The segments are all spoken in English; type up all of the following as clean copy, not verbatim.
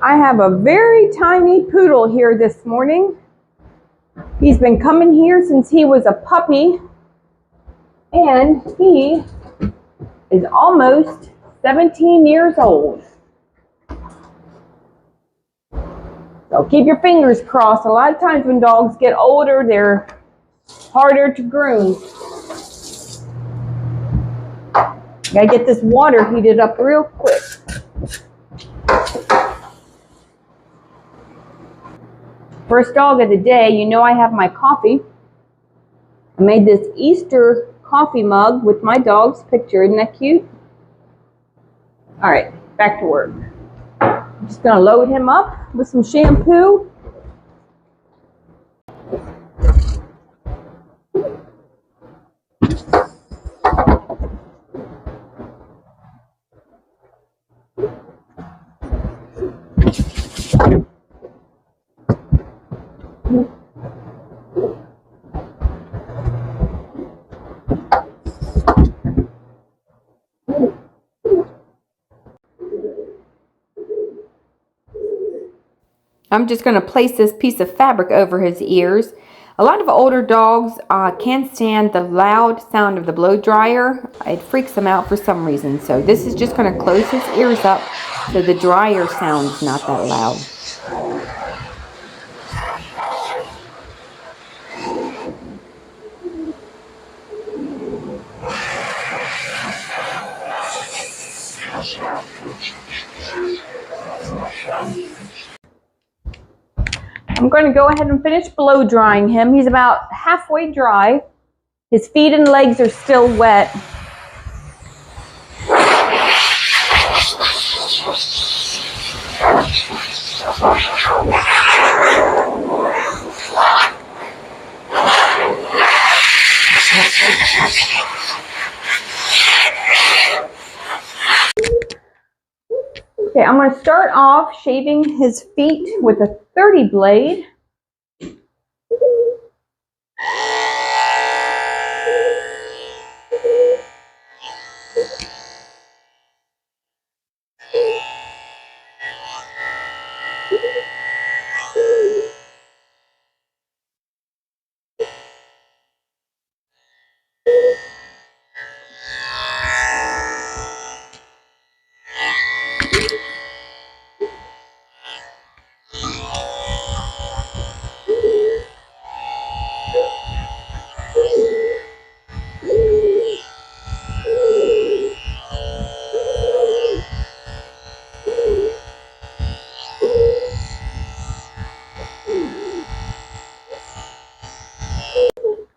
I have a very tiny poodle here this morning. He's been coming here since he was a puppy, and he is almost 17 years old. So keep your fingers crossed. A lot of times when dogs get older, they're harder to groom. Gotta get this water heated up real quick. First dog of the day, you know I have my coffee. I made this Easter coffee mug with my dog's picture. Isn't that cute? All right, back to work. I'm just gonna load him up with some shampoo. I'm just going to place this piece of fabric over his ears. A lot of older dogs can't stand the loud sound of the blow dryer. It freaks them out for some reason. So this is just going to close his ears up so the dryer sound's not that loud. I'm going to go ahead and finish blow drying him. He's about halfway dry. His feet and legs are still wet. Okay, I'm going to start off shaving his feet with a 30 blade.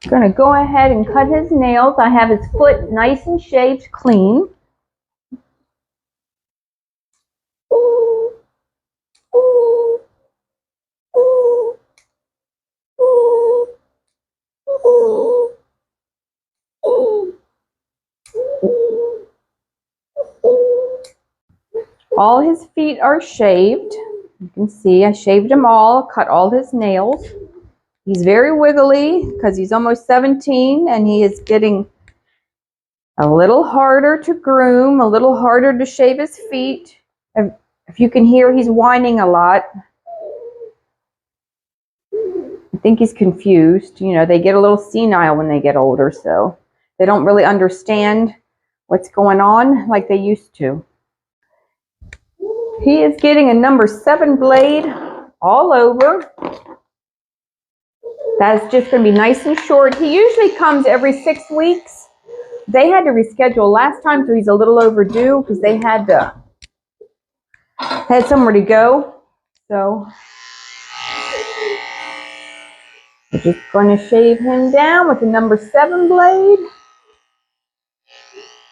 I'm going to go ahead and cut his nails. I have his foot nice and shaved clean. All his feet are shaved. You can see I shaved them all, cut all his nails. He's very wiggly because he's almost 17 and he is getting a little harder to groom, a little harder to shave his feet. If you can hear, he's whining a lot. I think he's confused. You know, they get a little senile when they get older, so they don't really understand what's going on like they used to. He is getting a number 7 blade all over. That's just going to be nice and short. He usually comes every 6 weeks. They had to reschedule last time, so he's a little overdue because they had somewhere to go. So we're just going to shave him down with the number 7 blade.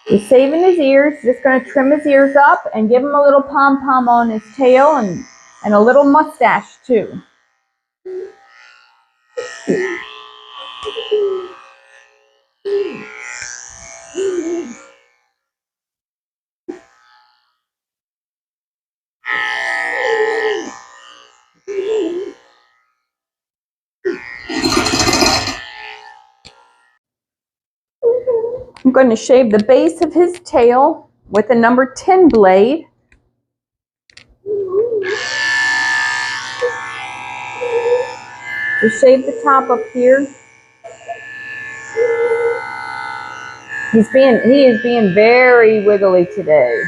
He's shaving his ears. Just going to trim his ears up and give him a little pom-pom on his tail and a little mustache too. I'm going to shave the base of his tail with a number 10 blade. Just shave the top up here. He is being very wiggly today.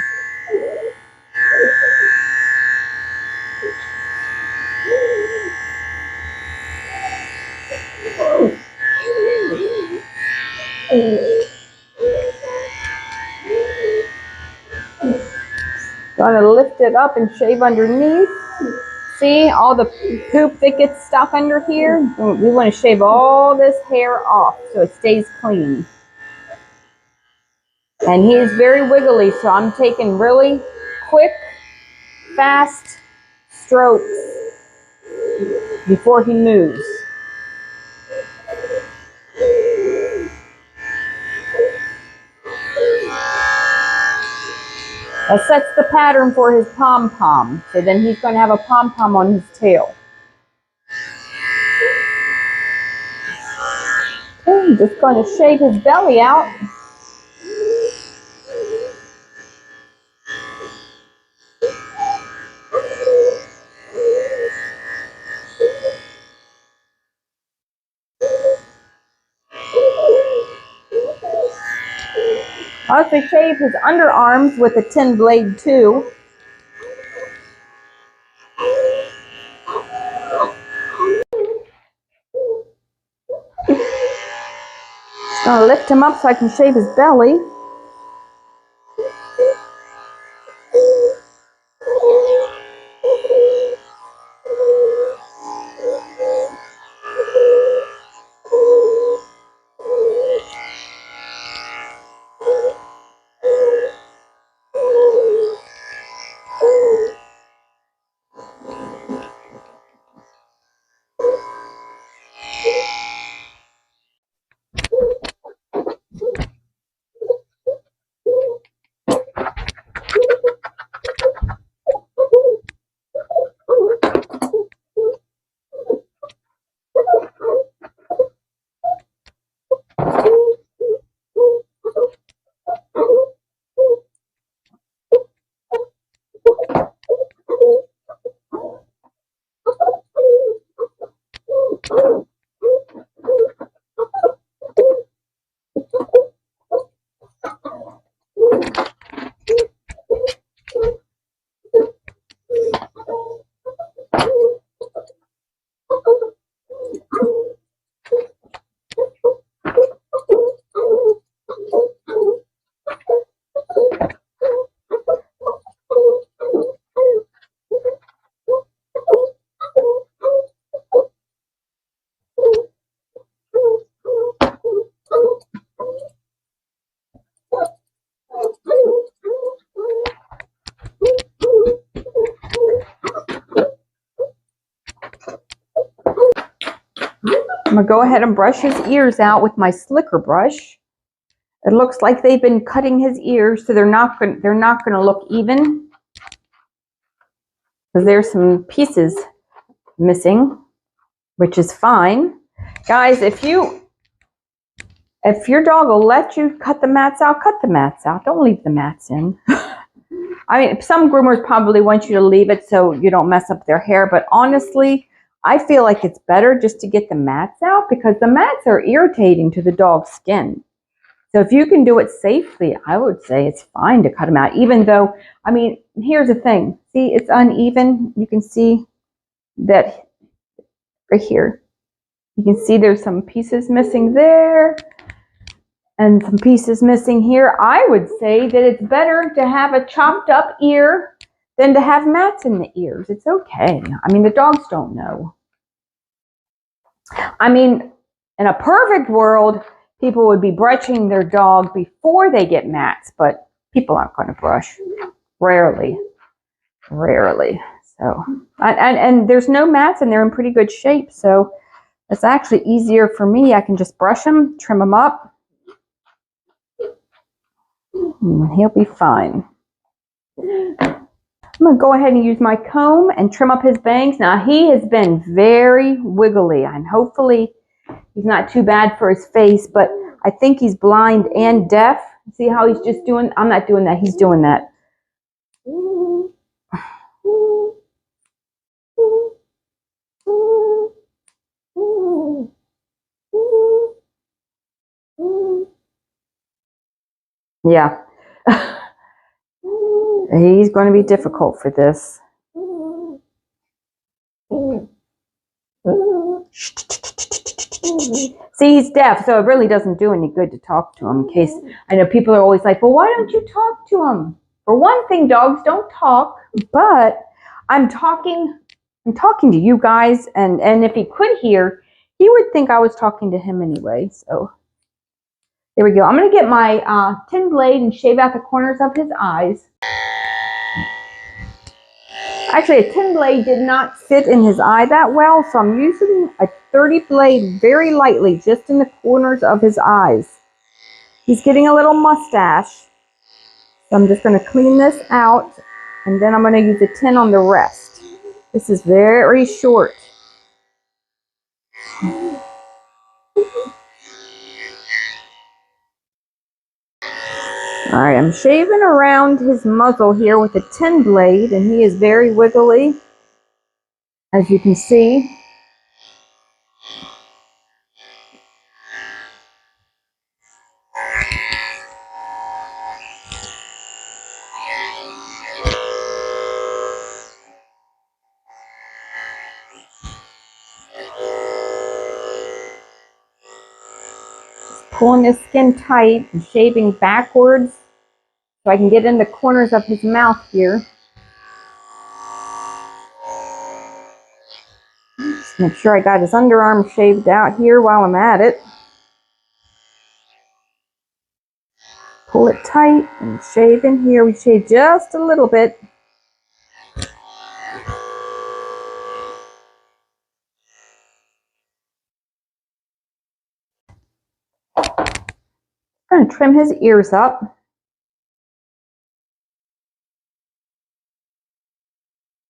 Gonna lift it up and shave underneath. See all the poop that gets stuck under here? We want to shave all this hair off so it stays clean. And he is very wiggly, so I'm taking really quick, fast strokes before he moves. That sets the pattern for his pom-pom. So then he's going to have a pom-pom on his tail. Okay, I'm just going to shave his belly out. I also shave his underarms with a 10 blade too. Just gonna lift him up so I can shave his belly. I'm gonna go ahead and brush his ears out with my slicker brush. It looks like they've been cutting his ears, so they're not gonna look even because there's some pieces missing, which is fine. Guys, if your dog will let you cut the mats out, cut the mats out. Don't leave the mats in. I mean, some groomers probably want you to leave it so you don't mess up their hair, but honestly, I feel like it's better just to get the mats out because the mats are irritating to the dog's skin. So if you can do it safely, I would say it's fine to cut them out, even though, I mean, here's the thing. See, it's uneven. You can see that right here. You can see there's some pieces missing there and some pieces missing here. I would say that it's better to have a chopped up ear than to have mats in the ears. It's okay. I mean, the dogs don't know. I mean, in a perfect world, people would be brushing their dog before they get mats, but people aren't going to brush. Rarely. So, and there's no mats and they're in pretty good shape. So it's actually easier for me. I can just brush them, trim them up. And he'll be fine. I'm going to go ahead and use my comb and trim up his bangs. Now, he has been very wiggly, and hopefully he's not too bad for his face, but I think he's blind and deaf. See how he's just doing? I'm not doing that. He's doing that. Yeah. He's going to be difficult for this. See, he's deaf, so it really doesn't do any good to talk to him. In case, I know people are always like, well, why don't you talk to him? For one thing, dogs don't talk, but I'm talking to you guys, and if he could hear, he would think I was talking to him anyway. So there we go. I'm going to get my tin blade and shave out the corners of his eyes. Actually, a tin blade did not fit in his eye that well, so I'm using a 30 blade very lightly, just in the corners of his eyes. He's getting a little mustache, so I'm just going to clean this out, and then I'm going to use a tin on the rest. This is very short. Alright, I'm shaving around his muzzle here with a tin blade, and he is very wiggly, as you can see. Pulling his skin tight and shaving backwards so I can get in the corners of his mouth here. Just make sure I got his underarm shaved out here while I'm at it. Pull it tight and shave in here. We shave just a little bit. I'm going to trim his ears up.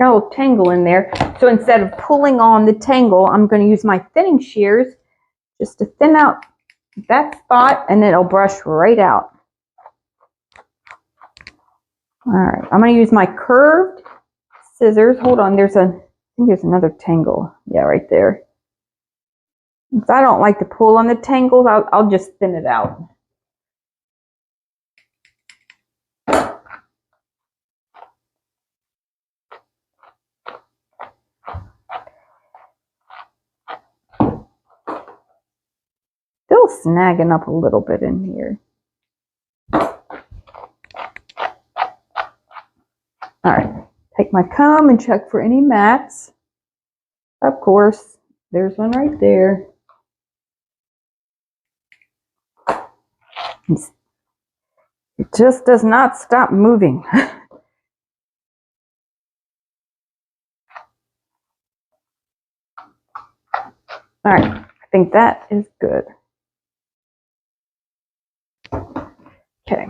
Got a little tangle in there. So instead of pulling on the tangle, I'm going to use my thinning shears just to thin out that spot, and it'll brush right out. Alright, I'm going to use my curved scissors. Hold on, I think there's another tangle. Yeah, right there. If I don't like to pull on the tangles, I'll just thin it out. Still snagging up a little bit in here. Alright, take my comb and check for any mats. Of course, there's one right there. It just does not stop moving. Alright, I think that is good. Okay.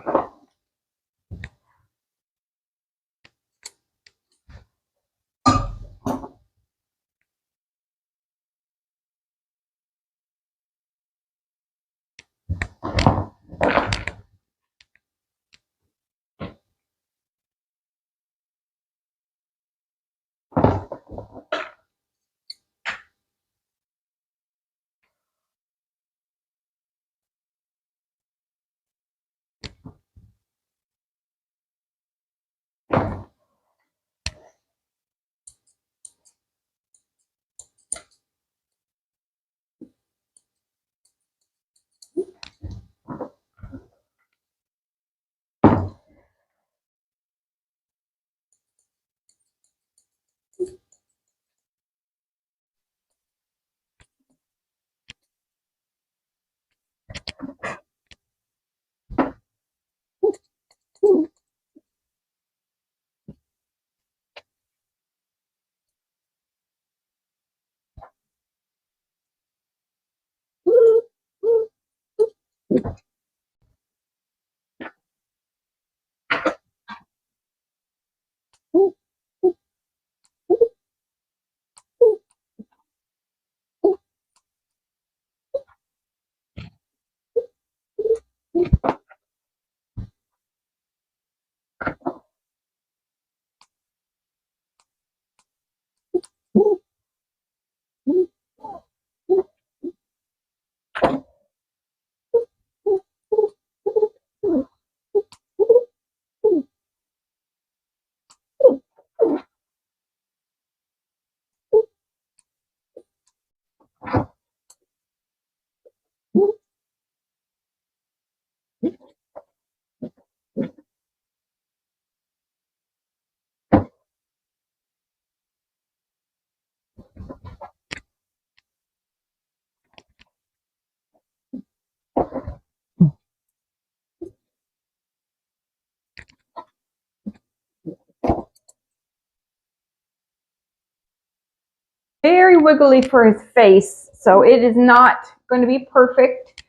wiggly for his face, so it is not going to be perfect.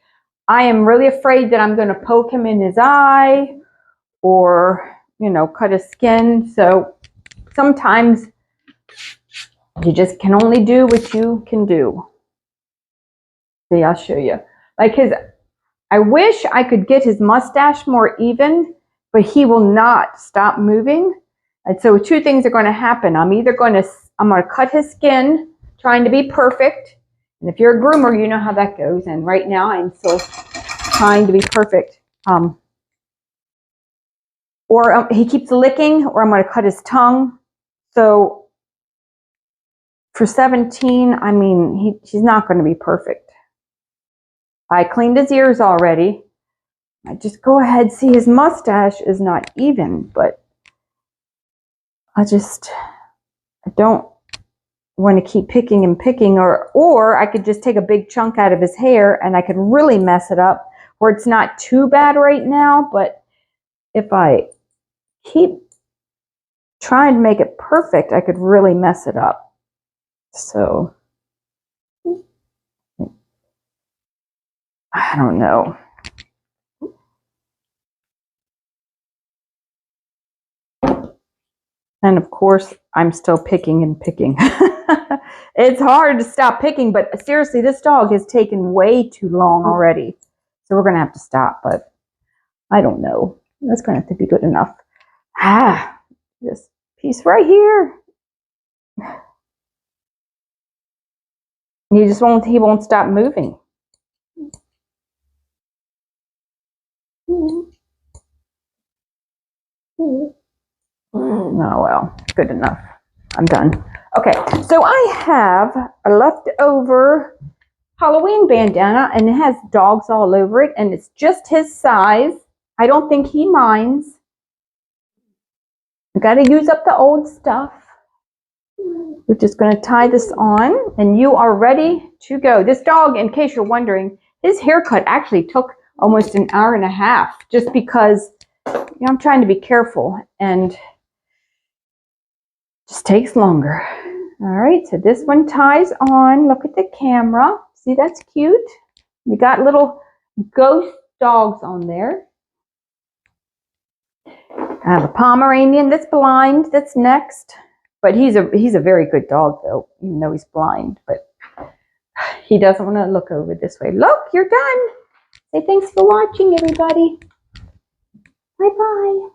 I am really afraid that I'm going to poke him in his eye or, you know, cut his skin. So sometimes you just can only do what you can do. See, I'll show you. Like I wish I could get his mustache more even, but he will not stop moving. And so two things are going to happen. I'm going to cut his skin, trying to be perfect. And if you're a groomer, you know how that goes. And right now I'm still trying to be perfect. Or he keeps licking, or I'm going to cut his tongue. So for 17, I mean, he's not going to be perfect. I cleaned his ears already. I just go ahead. See, his mustache is not even, but I don't want to keep picking and picking, or I could just take a big chunk out of his hair and I could really mess it up where it's not too bad right now, but if I keep trying to make it perfect, I could really mess it up. So I don't know. And of course, I'm still picking and picking. It's hard to stop picking, but seriously, this dog has taken way too long already. So we're going to have to stop, but I don't know. That's going to have to be good enough. This piece right here. He won't stop moving. Oh, well, good enough. I'm done. Okay, so I have a leftover Halloween bandana, and it has dogs all over it, and it's just his size. I don't think he minds. I got to use up the old stuff. We're just going to tie this on, and you are ready to go. This dog, in case you're wondering, his haircut actually took almost an hour and a half, just because, you know, I'm trying to be careful, and just takes longer. All right, so this one ties on. Look at the camera. See, that's cute. We got little ghost dogs on there. I have a Pomeranian that's blind. That's next. But he's a very good dog, though, even though he's blind. But he doesn't want to look over this way. Look, you're done. Say thanks for watching, everybody. Bye-bye.